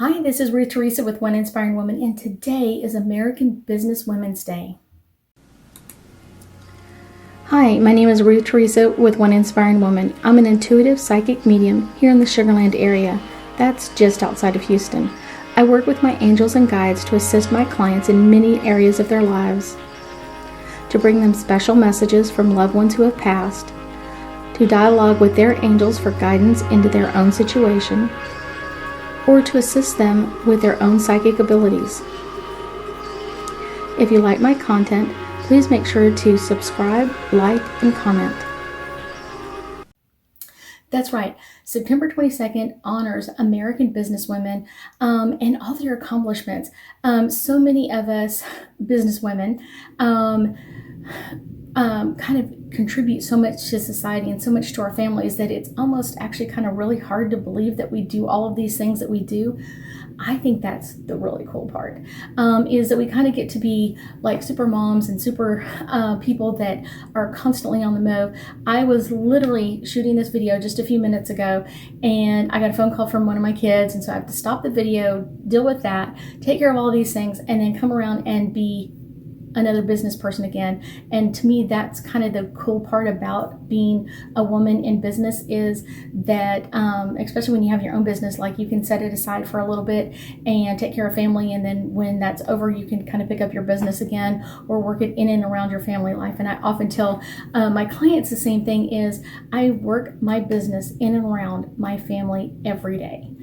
Hi, this is Ruth Theresa with One Inspiring Woman, and today is American Business Women's Day. Hi, my name is Ruth Theresa with One Inspiring Woman. I'm an intuitive psychic medium here in the Sugar Land area. That's just outside of Houston. I work with my angels and guides to assist my clients in many areas of their lives, to bring them special messages from loved ones who have passed, to dialogue with their angels for guidance into their own situation, or to assist them with their own psychic abilities. If you like my content, please make sure to subscribe, like, and comment. That's right. September 22nd honors American businesswomen and all their accomplishments. So many of us businesswomen kind of contribute so much to society and so much to our families that it's almost actually kind of really hard to believe that we do all of these things that we do. I think that's the really cool part, is that we kind of get to be like super moms and super people that are constantly on the move. I was literally shooting this video just a few minutes ago, and I got a phone call from one of my kids, and so I have to stop the video, deal with that, take care of all these things, and then come around and be another business person again. And to me, that's kind of the cool part about being a woman in business, is that especially when you have your own business, like you can set it aside for a little bit and take care of family, and then when that's over, you can kind of pick up your business again or work it in and around your family life. And I often tell my clients the same thing, is I work my business in and around my family every day.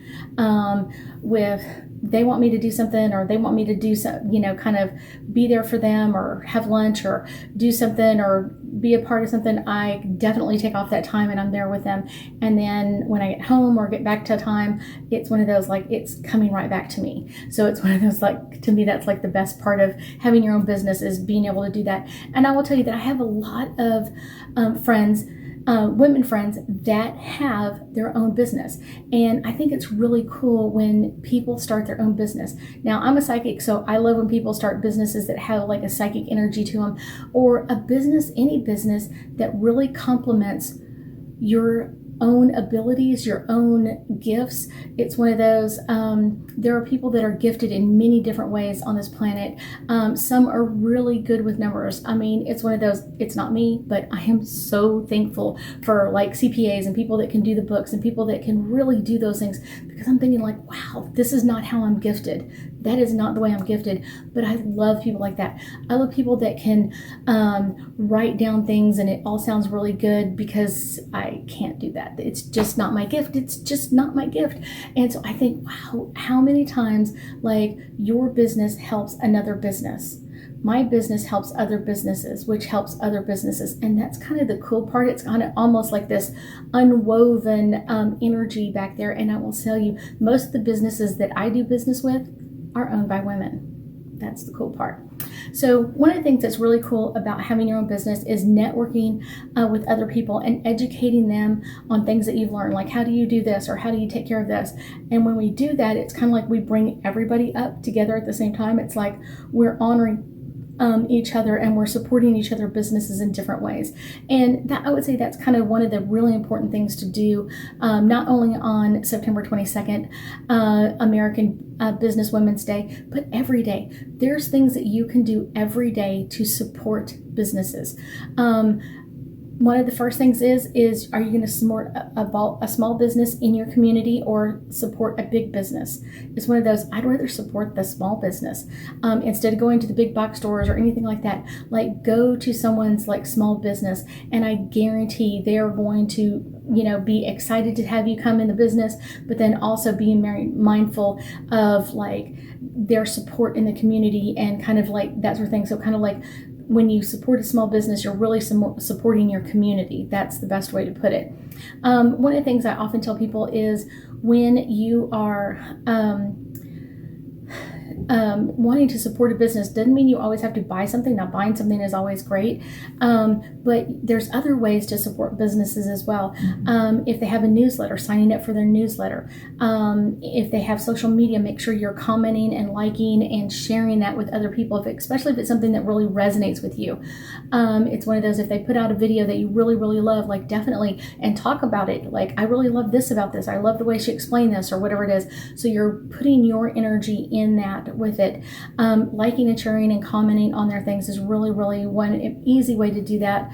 With they want me to do something, or they want me to do some, kind of be there for them, or have lunch, or do something, or be a part of something, I definitely take off that time and I'm there with them. And then when I get home or get back to time, it's one of those, like, it's coming right back to me. So it's one of those, like, to me, that's like the best part of having your own business, is being able to do that. And I will tell you that I have a lot of friends, women friends, that have their own business. And I think it's really cool when people start their own business. Now, I'm a psychic, so I love when people start businesses that have like a psychic energy to them, or a business, any business that really complements your own abilities, your own gifts. It's one of those, there are people that are gifted in many different ways on this planet. Some are really good with numbers. I mean, it's one of those, it's not me, but I am so thankful for like CPAs and people that can do the books and people that can really do those things, because I'm thinking like, wow, this is not how I'm gifted. That is not the way I'm gifted. But I love people like that. I love people that can write down things and it all sounds really good, because I can't do that. It's just not my gift. It's just not my gift. And so I think, wow, how many times, like, your business helps another business. My business helps other businesses, which helps other businesses. And that's kind of the cool part. It's kind of almost like this unwoven energy back there. And I will tell you, most of the businesses that I do business with are owned by women. That's the cool part. So one of the things that's really cool about having your own business is networking with other people and educating them on things that you've learned, like how do you do this, or how do you take care of this. And when we do that, it's kind of like we bring everybody up together at the same time. It's like we're honoring each other, and we're supporting each other businesses in different ways. And that, I would say, that's kind of one of the really important things to do, not only on September 22nd, American Business Women's Day, but every day. There's things that you can do every day to support businesses. One of the first things is are you going to support a small business in your community, or support a big business? It's one of those, I'd rather support the small business instead of going to the big box stores or anything like that. Like, go to someone's like small business, and I guarantee they're going to, be excited to have you come in the business, but then also being very mindful of like their support in the community and kind of like that sort of thing. So kind of like, when you support a small business, you're really supporting your community. That's the best way to put it. One of the things I often tell people is, when you are wanting to support a business doesn't mean you always have to buy something. Now, buying something is always great, but there's other ways to support businesses as well. If they have a newsletter, signing up for their newsletter. If they have social media, make sure you're commenting and liking and sharing that with other people, especially if it's something that really resonates with you. It's one of those, if they put out a video that you really, really love, like definitely, and talk about it. Like, I really love this about this. I love the way she explained this, or whatever it is. So you're putting your energy in that with it. Liking and sharing and commenting on their things is really, really one easy way to do that.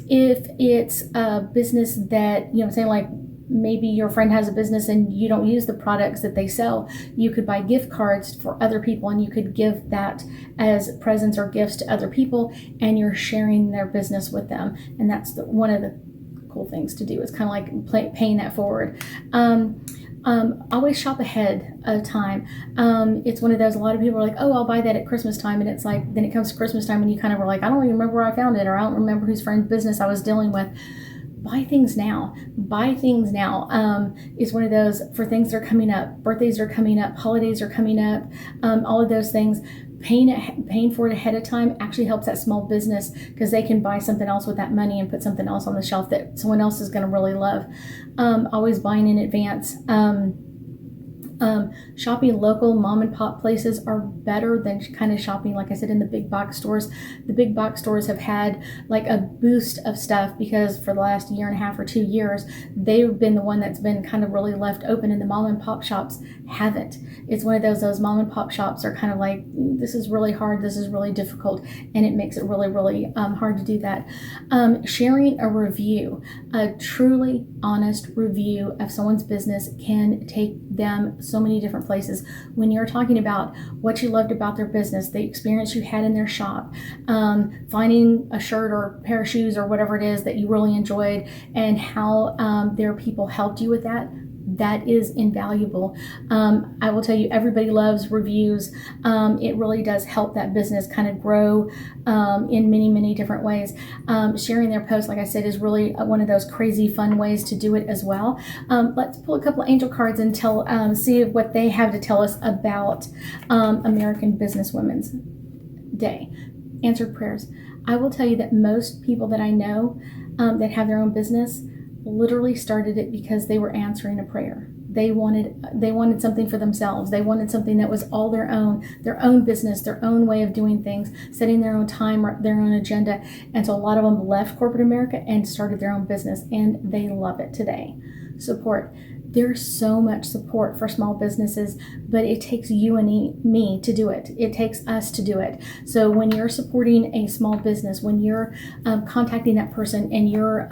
If it's a business that, say like, maybe your friend has a business and you don't use the products that they sell, you could buy gift cards for other people and you could give that as presents or gifts to other people, and you're sharing their business with them. And that's one of the cool things to do, is kind of like paying that forward. Always shop ahead of time. It's one of those, a lot of people are like, oh, I'll buy that at Christmas time. And it's like, then it comes to Christmas time and you kind of are like, I don't even remember where I found it, or I don't remember whose friend's business I was dealing with. Buy things now. Buy things now. Is one of those, for things that are coming up. Birthdays are coming up. Holidays are coming up. All of those things. Paying for it ahead of time actually helps that small business, because they can buy something else with that money and put something else on the shelf that someone else is going to really love. Always buying in advance. Shopping local mom and pop places are better than kind of shopping, like I said, in the big box stores. The big box stores have had like a boost of stuff because for the last year and a half or 2 years, they've been the one that's been kind of really left open, and the mom and pop shops haven't. It's one of those mom and pop shops are kind of like, this is really hard, this is really difficult, and it makes it really, really hard to do that. Sharing a review, a truly honest review of someone's business can take them so many different places. When you're talking about what you loved about their business, the experience you had in their shop, finding a shirt or pair of shoes or whatever it is that you really enjoyed, and how their people helped you with that, that is invaluable. I will tell you, everybody loves reviews. It really does help that business kind of grow in many, many different ways. Sharing their posts, like I said, is really one of those crazy fun ways to do it as well. Let's pull a couple of angel cards and see what they have to tell us about American Businesswomen's Day. Answered prayers. I will tell you that most people that I know that have their own business literally started it because they were answering a prayer. They wanted something for themselves. They wanted something that was all their own business, their own way of doing things, setting their own time, their own agenda. And so a lot of them left corporate America and started their own business, and they love it today. Support. There's so much support for small businesses, but it takes you and me to do it. It takes us to do it. So when you're supporting a small business, when you're contacting that person and you're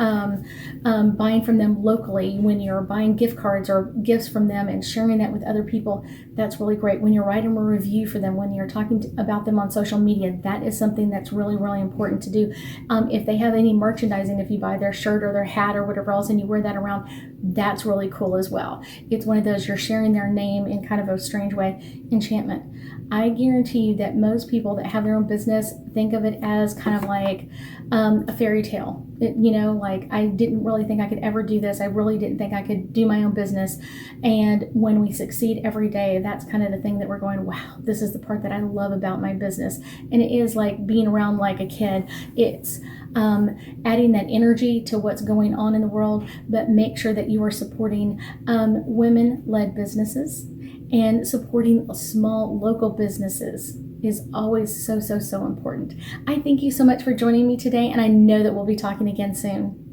buying from them locally, when you're buying gift cards or gifts from them and sharing that with other people, that's really great. When you're writing a review for them, when you're talking about them on social media, that is something that's really, really important to do. If they have any merchandising, if you buy their shirt or their hat or whatever else and you wear that around, that's really cool as well. It's one of those, you're sharing their name in kind of a strange way. Enchantment. I guarantee you that most people that have their own business think of it as kind of like a fairy tale. Like, I didn't really think I could ever do this. I really didn't think I could do my own business. And when we succeed every day, that's kind of the thing that we're going, wow, this is the part that I love about my business. And it is like being around like a kid. It's adding that energy to what's going on in the world, but make sure that you are supporting women-led businesses, and supporting small local businesses is always so, so, so important. I thank you so much for joining me today, and I know that we'll be talking again soon.